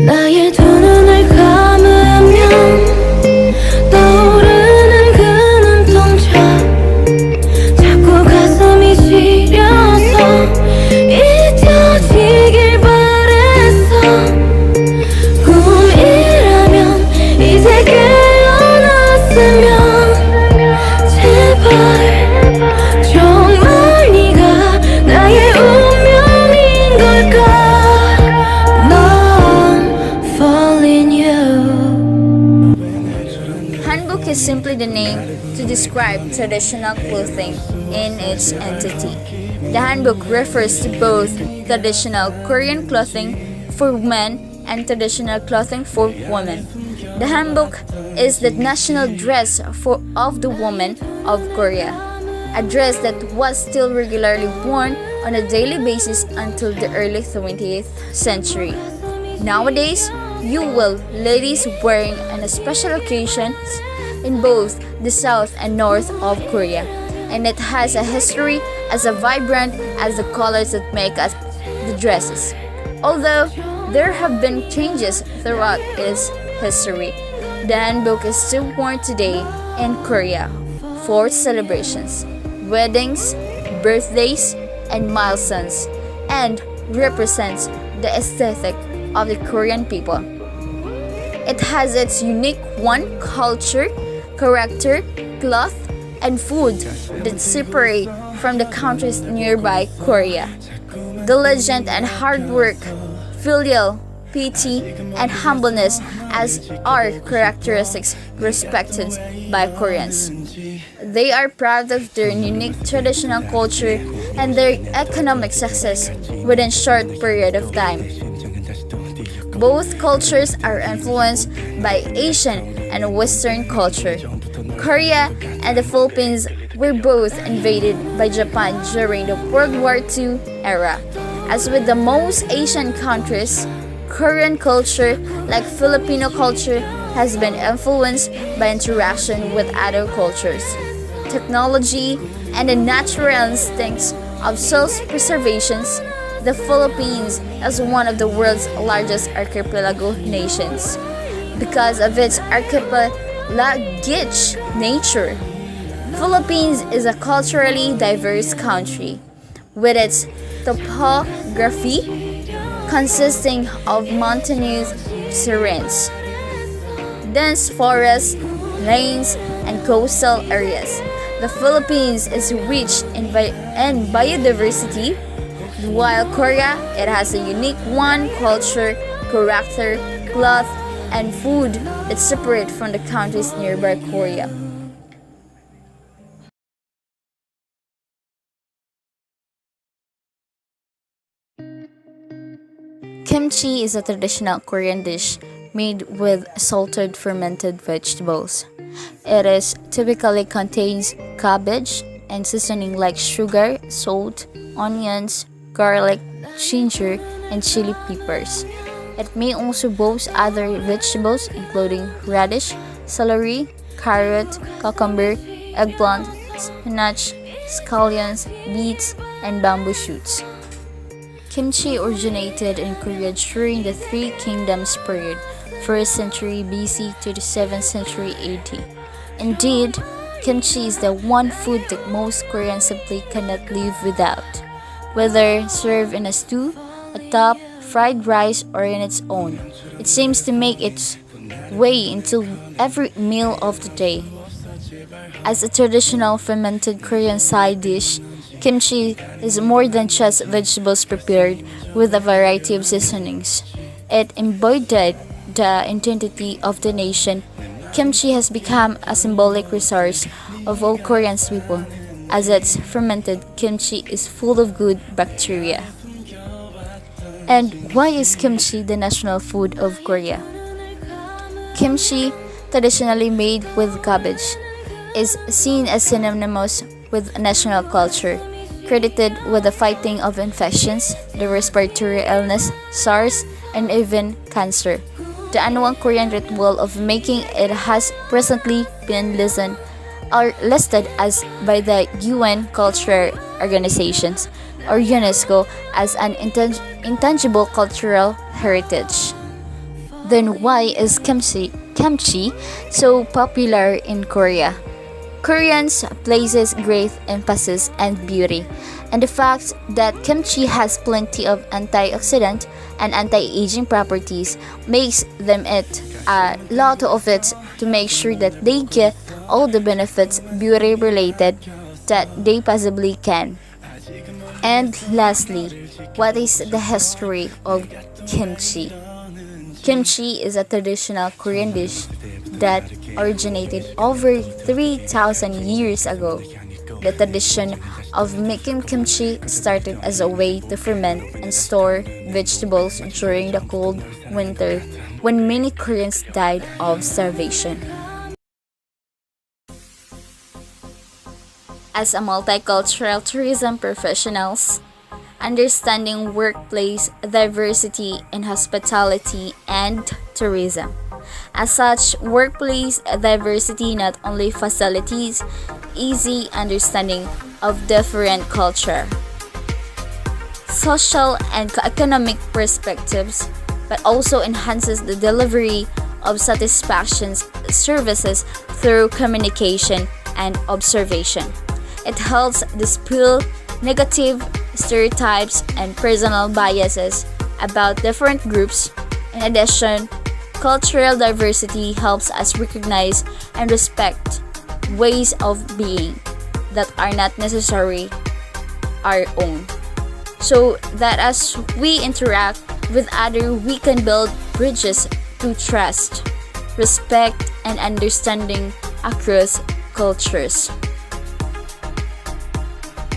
나의 두 눈을 감으면 떠오르는 그 눈동자 자꾸 가슴이 시려서 잊혀지길 바랬어. 꿈이라면 이제 깨어났으면 제발 정말 네가 나의 운명인 걸까. Hanbok is simply the name to describe traditional clothing in its entity. The handbook refers to both traditional Korean clothing for men and traditional clothing for women. The handbook is the national dress of the women of Korea, a dress that was still regularly worn on a daily basis until the early 20th century. Nowadays, you will ladies wearing on a special occasions in both the south and north of Korea, and it has a history as vibrant as the colors that make up the dresses. Although there have been changes throughout its history, the handbook is still worn today in Korea for celebrations, weddings, birthdays, and milestones, and represents the aesthetic of the Korean people. It has its unique culture, character, cloth, and food that separate from the countries nearby Korea. The legend and hard work, filial piety, and humbleness as are characteristics respected by Koreans. They are proud of their unique traditional culture and their economic success within short period of time. Both cultures are influenced by Asian and Western culture. Korea and the Philippines were both invaded by Japan during the World War II era. As with the most Asian countries, Korean culture, like Filipino culture, has been influenced by interaction with other cultures, technology, and the natural instincts of self-preservation. The Philippines is one of the world's largest archipelago nations. Because of its archipelagic nature, Philippines is a culturally diverse country, with its topography consisting of mountainous terrains, dense forests, plains, and coastal areas. The Philippines is rich in biodiversity, while Korea, it has a unique culture, character, cloth, and food that separate from the countries nearby Korea. Kimchi is a traditional Korean dish made with salted fermented vegetables. It is typically contains cabbage and seasoning like sugar, salt, onions, garlic, ginger, and chili peppers. It may also boast other vegetables including radish, celery, carrot, cucumber, eggplant, spinach, scallions, beets, and bamboo shoots. Kimchi originated in Korea during the Three Kingdoms period, 1st century BC to the 7th century AD. Indeed, kimchi is the one food that most Koreans simply cannot live without. Whether served in a stew, a top, fried rice, or in its own, it seems to make its way into every meal of the day. As a traditional fermented Korean side dish, kimchi is more than just vegetables prepared with a variety of seasonings. It embodied the identity of the nation. Kimchi has become a symbolic resource of all Korean people, as its fermented kimchi is full of good bacteria. And why is kimchi the national food of Korea? Kimchi, traditionally made with cabbage, is seen as synonymous with national culture, credited with the fighting of infections, the respiratory illness, SARS, and even cancer. The annual Korean ritual of making it has presently been listed as by the UN Cultural Organizations or UNESCO as an intangible cultural heritage. Then why is kimchi so popular in Korea? Koreans places great emphasis on beauty, and the fact that kimchi has plenty of antioxidant and anti-aging properties makes them eat a lot of it to make sure that they get all the benefits beauty related that they possibly can. And lastly, what is the history of kimchi? Kimchi is a traditional Korean dish that originated over 3,000 years ago. The tradition of making kimchi started as a way to ferment and store vegetables during the cold winter when many Koreans died of starvation. As a multicultural tourism professionals, understanding workplace diversity in hospitality and tourism. As such, workplace diversity not only facilitates easy understanding of different culture, social and economic perspectives, but also enhances the delivery of satisfaction services through communication and observation. It helps dispel negative stereotypes and personal biases about different groups. In addition, cultural diversity helps us recognize and respect ways of being that are not necessarily our own, so that as we interact with others, we can build bridges to trust, respect, and understanding across cultures.